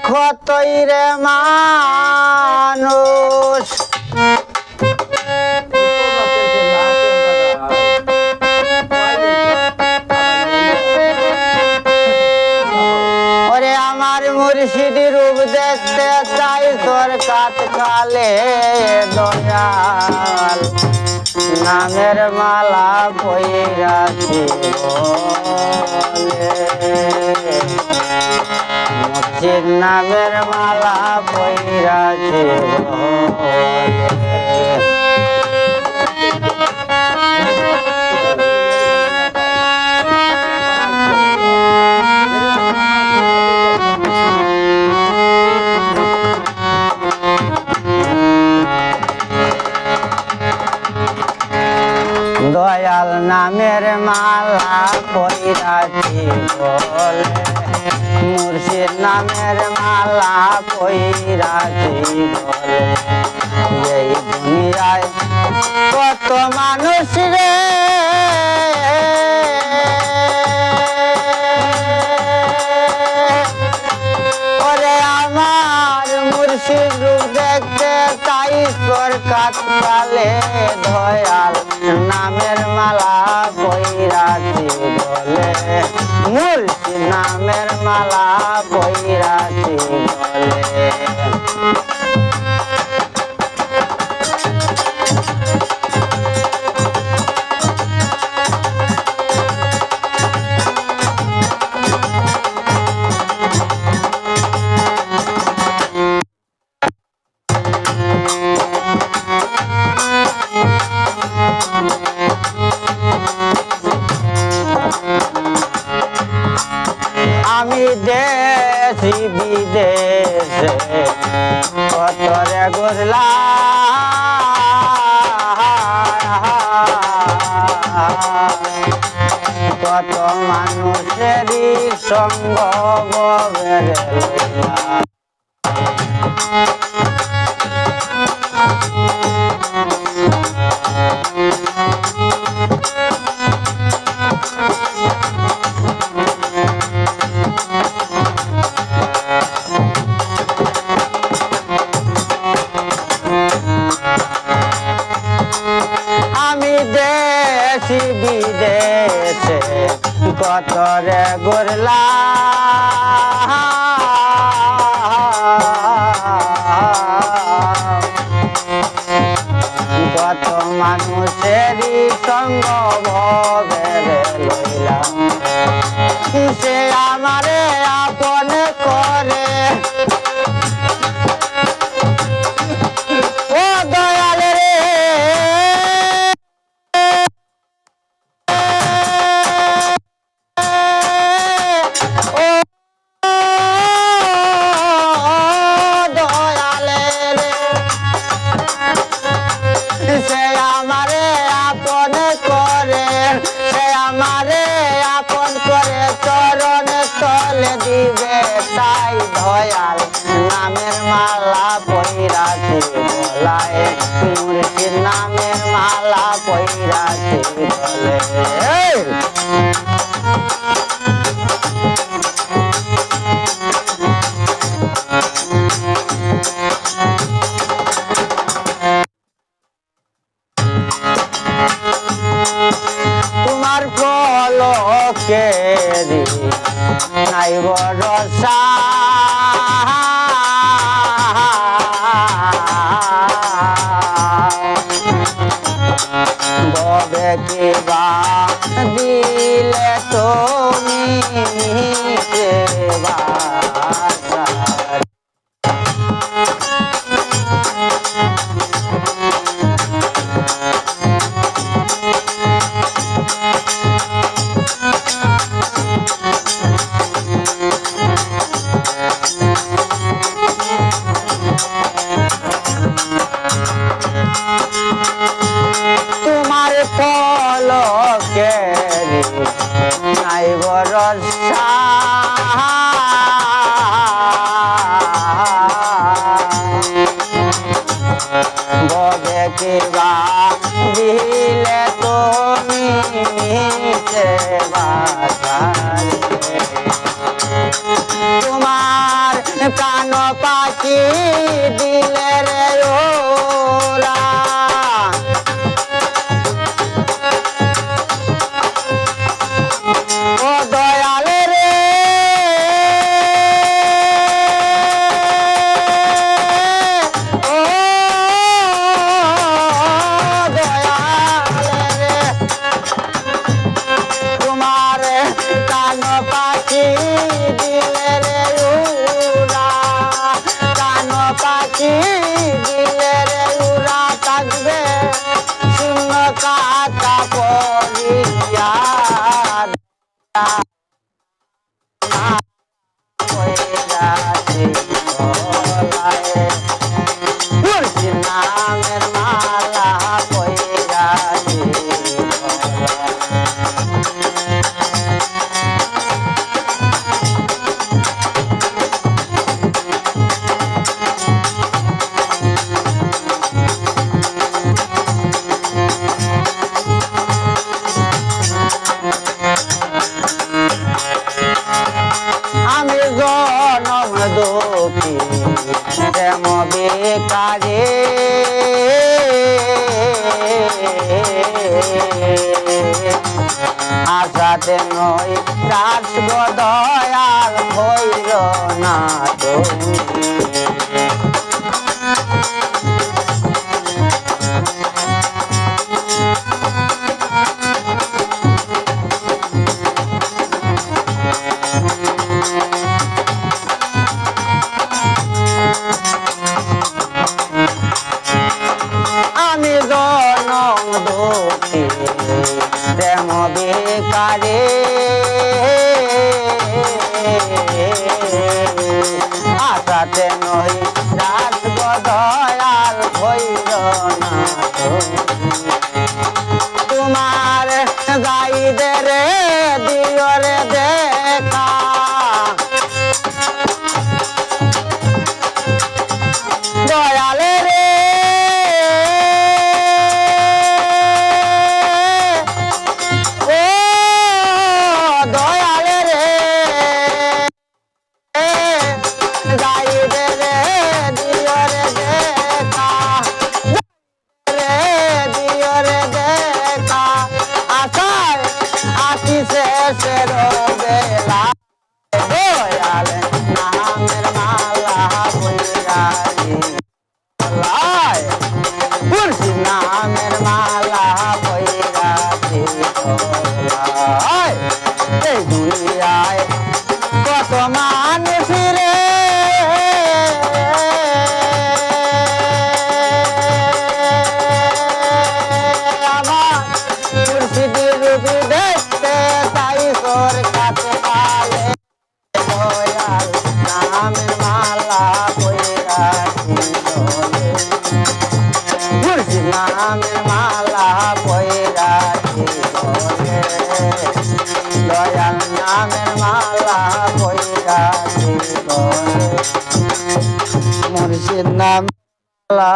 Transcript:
কতই রে মানুষ ওরে আমার মুর্শিদ রূপ দেখতে চাই তোর কাত কালে দয়াল নামের মালা পইরাছি বলে মুর্শিদ নামের মালা পইরাছি বলে দয়াল নামের মালা পইরাছি বলে মুর্শিদ নামের মালা পইরাছি বলে এই দুনিয়ায় কত মানুষ রে ওরে আমার মুর্শিদ রূপ দেখতে চাই তোর কাত কালে দয়াল নামের মালা পইরাছি বলে মুর্শিদ নামের মালা পইরাছি বলে আমি দেশি বিদেশে কত রে ঘুরলাম কত মানুষেরই সঙ্গ বেড়ে লইলাম আমি দেশি বিদেশে কত রে ঘুরলাম কত মানুষেরই সঙ্গ ভবেরে লইলাম সে আমারে আপন করে ও দয়াল রে ও দয়াল রে সে আমারে আপন করে সে আমারে আপন করে চরণ তলে দিবে তাই দয়াল নামের মালা পইরাছি বলায় মুর্শিদ নামের মালা পইরাছি বলে তোমার পলকে নাই ভরসা ববে কিবা দিলে তুমি সেবা তোমার পলকে নাই ভরসা ববে কিবা দিলে তুমি সেবা তোমার কান পাখি দিলে রে ওরা ও দয়াল রে ও দয়াল রে তোমার কান পাখি দিলে রে উড়া কান পাখি দিলে রে উড়া থাকবে শূন্য কাটা পড়িয়া নামের মালা পয়রা আমি জনম দুঃখী প্রেম বেকারে আশাতে নয় রাস দয়াল হইল না তুমি আমি জনম দুঃখী প্রেম বেকারে আশাতে নই রাত দয়াল হইল না তোমার যাইদে রে দিও রে দেখা দয়ালে রে ও দয়ালে রে যাইদে রে দিও রে দেখা রে দিও রে দেখা আশায় আসি শেষের বেলা দয়াল নামের মালা বইরা নামের মালা পয়রা এই দুনিয়ায় কত মানুষ রে আমার মুর্শিদের রূপ দেখতে তাই তোর কাছে পালে দয়াল নামের মালা পয়রা নামের মালা পয়রা দয়াল নামের মালা পয়রা মুর্শিদ নাম মালা